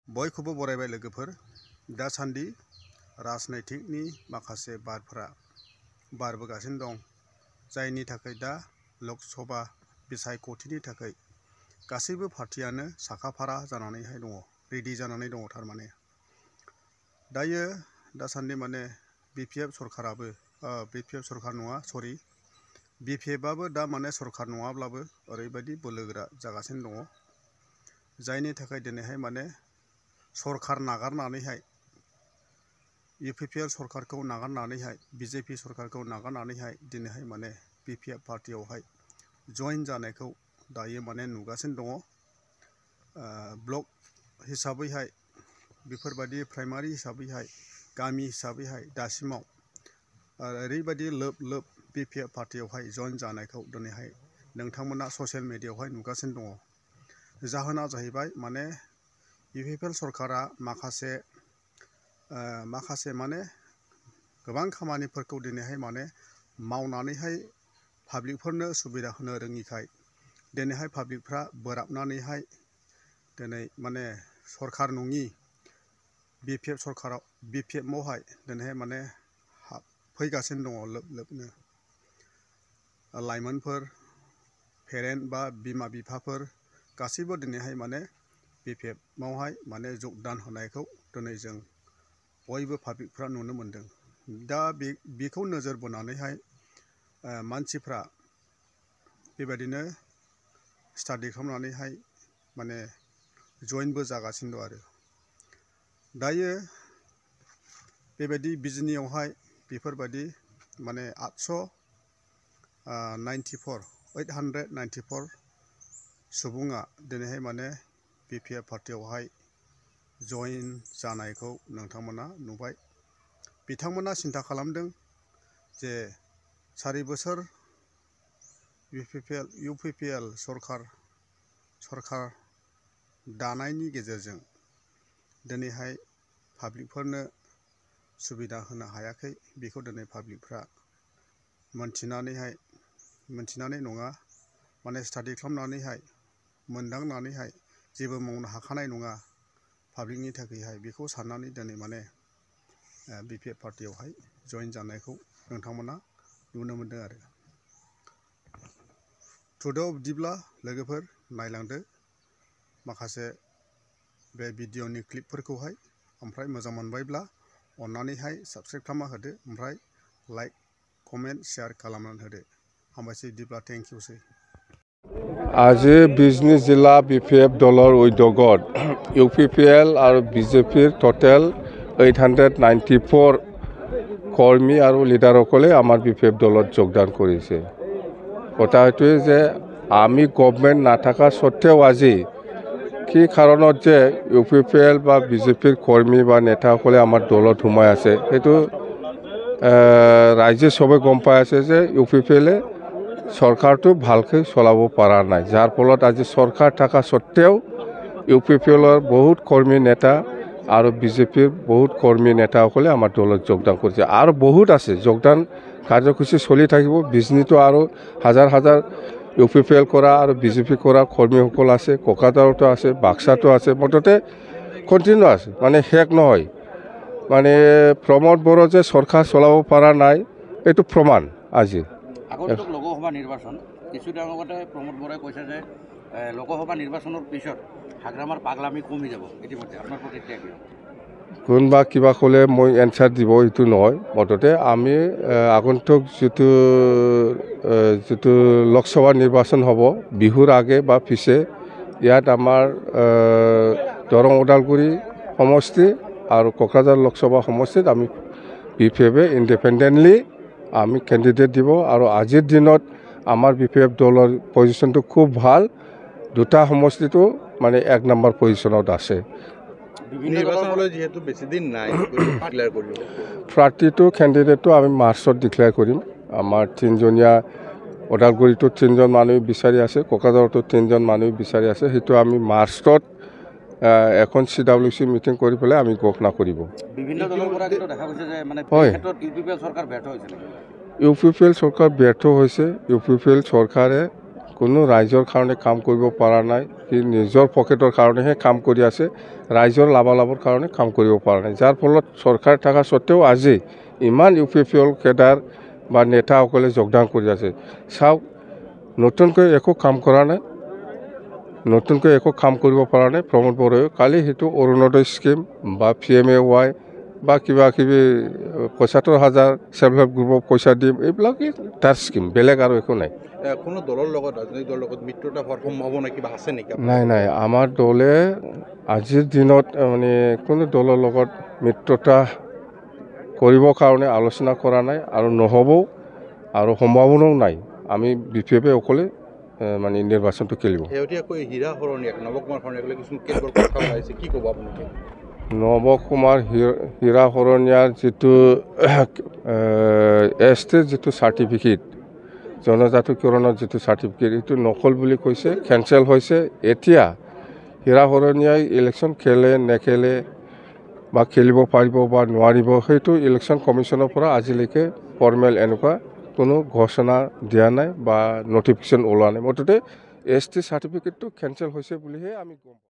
बयखौबो बरायबाय लोगोफोर दासान्दि राजनैतिकनि माखासे बारफोरा बारबोगासिनो दं जायनि थाखाय दा लकसभा बिसायख'थिनि थाखाय गासैबो पार्टियानो साखाफारा जानानैहाय दङ रेडि जानानै दङ थारमाने दायो दासान्दि माने बिपिएफ सरकाराबो बिपिएफ सरकार नङा सरि बिपिएफआबो दा माने सरकार नङाब्लाबो ओरैबायदि बोलोगोरा जागासिनो दङ जायनि थाखाय दिनैहाय माने सरकार नागारनानैहाय इउपिपिएल सरकारखौ नागारनानैहाय बिजेपि सरकारखौ नागारनानैहाय दिनैहाय माने बिपिएफ पार्टियावहाय जइन जानायखौ दायो माने नुगासिनो दङ ब्लक हिसाबैहाय बेफोरबायदि प्राइमारि हिसाबैहाय गामि हिसाबैहाय दासिमाव ओरैबायदि लोब लोब बिपिएफ पार्टियावहाय जइन जानायखौ दिनैहाय नोंथांमोना ससियेल मिडियायावहाय नुगासिनो दङ जाहोना जाहैबाय माने इउपिपिएल सरकारा माखासे माने गोबां खामानिफोरखौ दिनैहाय माने मावनानैहाय पाब्लिकफोरनो सुबिदा होनो रोङिखाय दिनैहाय पाब्लिकफ्रा बोराबनानैहाय दिनै माने सरकार नङि बिपिएफ सरकाराव बिपिएफआवहाय दिनैहाय माने फैगासिनो दङ लोब लोबनो लाइमोनफोर पेरेन्ट बा बिमा बिफाफोर गासैबो दिनैहाय माने बिपिएफआवहाय माने जगदान होनायखौ दिनै जों बयबो पाब्लिकफ्रा नुनो मोनदों दा बेखौ नोजोर बोनानैहाय मानसिफ्रा बेबायदिनो स्टाडि खालामनानैहाय माने जइनबो जागासिनो दं आरो दायो बेबायदि बिजनियावहाय बेफोरबायदि माने 894 सुबुङा दिनैहाय माने बिपिएफ पार्टियावहाय जइन जानायखौ नोंथांमोना नुबाय बिथांमोना सिन्था खालामदों जे 4 बोसोर इउपिपिएल सरकार दानायनि गेजेरजों दिनैहाय पाब्लिकफोरनो सुबिदा होनो हायाखै बेखौ दिनै पाब्लिकफ्रा मोनथिनानै नङा माने स्टाडि खालामनानैहाय मोनदांनानैहाय जेबो मावनो हाखानाय नङा पाब्लिकनि थाखायहाय बेखौ साननानै दिनै माने बिपिएफ पार्टियावहाय जइन जानायखौ नोंथांमोना नुनो मोनदों आरो थुदो बिदिब्ला लोगोफोर नायलांदो माखासे बे भिडिअनि क्लिपफोरखौहाय ओमफ्राय मोजां मोनबायब्ला अन्नानैहाय साबस्क्राइब खालामना होदो ओमफ्राय लाइक कमेन्ट शेयार खालामनानै होदो हामबायसै बिदिब्ला थेंक इउसै আজি बिजनी जिला बिपिएफ दলৰ উদ্যোগত ইউপিপিএল আৰু বিজেপিৰ টোটেল 894 কৰ্মী আৰু লিডাৰসকলে আমাৰ বিপিএফ দলত যোগদান কৰিছে কথা এইটোৱে যে আমি গভৰ্ণমেণ্ট নাথাকা সত্ত্বেও আজি কি কাৰণত যে ইউপিপিএল বা বিজেপিৰ কৰ্মী বা নেতাসকলে আমাৰ দলত সোমাই আছে সেইটো ৰাইজে সবে গম পাই আছে যে ইউপিপিএলে চৰকাৰটো ভালকৈ চলাব পৰা নাই যাৰ ফলত আজি চৰকাৰ থকা সত্ত্বেও ইউপিপিএলৰ বহুত কৰ্মী নেতা আৰু বিজেপিৰ বহুত কৰ্মী নেতাসকলে আমাৰ দলত যোগদান কৰিছে আৰু বহুত আছে যোগদান কাৰ্যসূচী চলি থাকিব বিজনীটো আৰু হাজাৰ হাজাৰ ইউপিপিএল কৰা আৰু বিজেপি কৰা কৰ্মীসকল আছে কোকৰাঝাৰতো আছে বাক্সাতো আছে মুঠতে কণ্টিনিউ আছে মানে শেষ নহয় মানে প্ৰমোদ বড়ো যে চৰকাৰ চলাব পৰা নাই এইটো প্ৰমাণ আজি লোকসভা নিৰ্বাচন কিছুদিন আগতে প্ৰমোদ বৰাই কৈছে যে লোকসভা নিৰ্বাচনৰ পিছত হাগ্ৰামাৰ পাগলামি কমি যাব ইতিমধ্যে আপোনাৰ প্ৰতিক্ৰিয়া কি কোনোবা কিবা ক'লে মই এনচাৰ দিব এইটো নহয় মুঠতে আমি আগন্তুক যিটো লোকসভা নিৰ্বাচন হ'ব বিহুৰ আগে বা পিছে ইয়াত আমাৰ দৰং ওদালগুৰি সমষ্টি আৰু কোকৰাঝাৰ লোকসভা সমষ্টিত আমি বিপিএফে ইণ্ডিপেণ্ডেণ্টলি আমি কেণ্ডিডেট দিব আৰু আজিৰ দিনত আমাৰ বিপিএফ দলৰ পজিশ্যনটো খুব ভাল দুটা সমষ্টিটো মানে 1 নম্বৰ পজিশ্যনত আছে প্ৰাৰ্থীটো কেণ্ডিডেটটো আমি মাৰ্চত ডিক্লেয়াৰ কৰিম আমাৰ 3জনীয়া ওদালগুৰিটো 3জন মানুহ বিচাৰি আছে কোকৰাঝাৰতো 3জন মানুহ বিচাৰি আছে সেইটো আমি মাৰ্চত এখন CWC মিটিং কৰি পেলাই আমি ঘোষণা কৰিব বিভিন্ন দলৰ পৰা কিন্তু দেখা গৈছে যে মানে ক্ষেত্ৰত ইউপিপিএল চৰকাৰ ব্যৰ্থ হৈছে ইউপিপিএল চৰকাৰ ব্যৰ্থ হৈছে ইউপিপিএল চৰকাৰে কোনো ৰাইজৰ কাৰণে কাম কৰিব পৰা নাই সি নিজৰ পকেটৰ কাৰণেহে কাম কৰি আছে, ৰাইজৰ লাভালাভৰ কাৰণে কাম কৰিব পৰা নাই। যাৰ ফলত চৰকাৰ থকা স্বত্তেও আজি ইমান UPPL কেডাৰ বা নেতাসকলে যোগদান কৰি আছে। চাওক, নতুনকৈ একো কাম কৰা নাই, নতুনকৈ একো কাম কৰিব পৰা নাই প্ৰমোদ বড়োৱে। কালি সেইটো অৰুণোদয় স্কিম বা PMAY বা কিবা কিবি ৭৫,০০০ ছেল্ফ হেল্প গ্ৰুপক পইচা দিম, এইবিলাকেই তাৰ স্কিম, বেলেগ আৰু একো নাই। কোনো দলৰ লগত, ৰাজনৈতিক দলৰ লগত মিত্ৰতা হোৱাৰ সম্ভাৱনা কিবা আছে নেকি? নাই, আমাৰ দলে আজিৰ দিনত মানে কোনো দলৰ লগত মিত্ৰতা কৰিবৰ কাৰণে আলোচনা কৰা নাই আৰু নহ'বও, আৰু সম্ভাৱনাও নাই। আমি BPF অকলে মানে নিৰ্বাচনটো খেলিব। শেহতীয়াকৈ হীৰা শৰণীয়াক, নৱকুমাৰ শৰণীয়াকলৈ কিছুমান কেতবোৰ কথা ওলাইছে, কি ক'ব আপোনালোকে? নৱকুমাৰ হীৰা শৰণীয়াৰ যিটো ST যিটো চাৰ্টিফিকেট, জনজাতিকৰণৰ যিটো চাৰ্টিফিকেট, এইটো নকল বুলি কৈছে, কেঞ্চেল হৈছে। এতিয়া হীৰা শৰণীয়াই ইলেকশ্যন খেলে নেখেলে বা খেলিব পাৰিব বা নোৱাৰিব, সেইটো ইলেকশ্যন কমিশ্যনৰ পৰা আজিলৈকে ফৰ্মেল এনেকুৱা কোনো ঘোষণা দিয়া নাই বা নটিফিকেশ্যন ওলোৱা নাই। মুঠতে ST চাৰ্টিফিকেটটো কেঞ্চেল হৈছে বুলিহে আমি গম পাওঁ।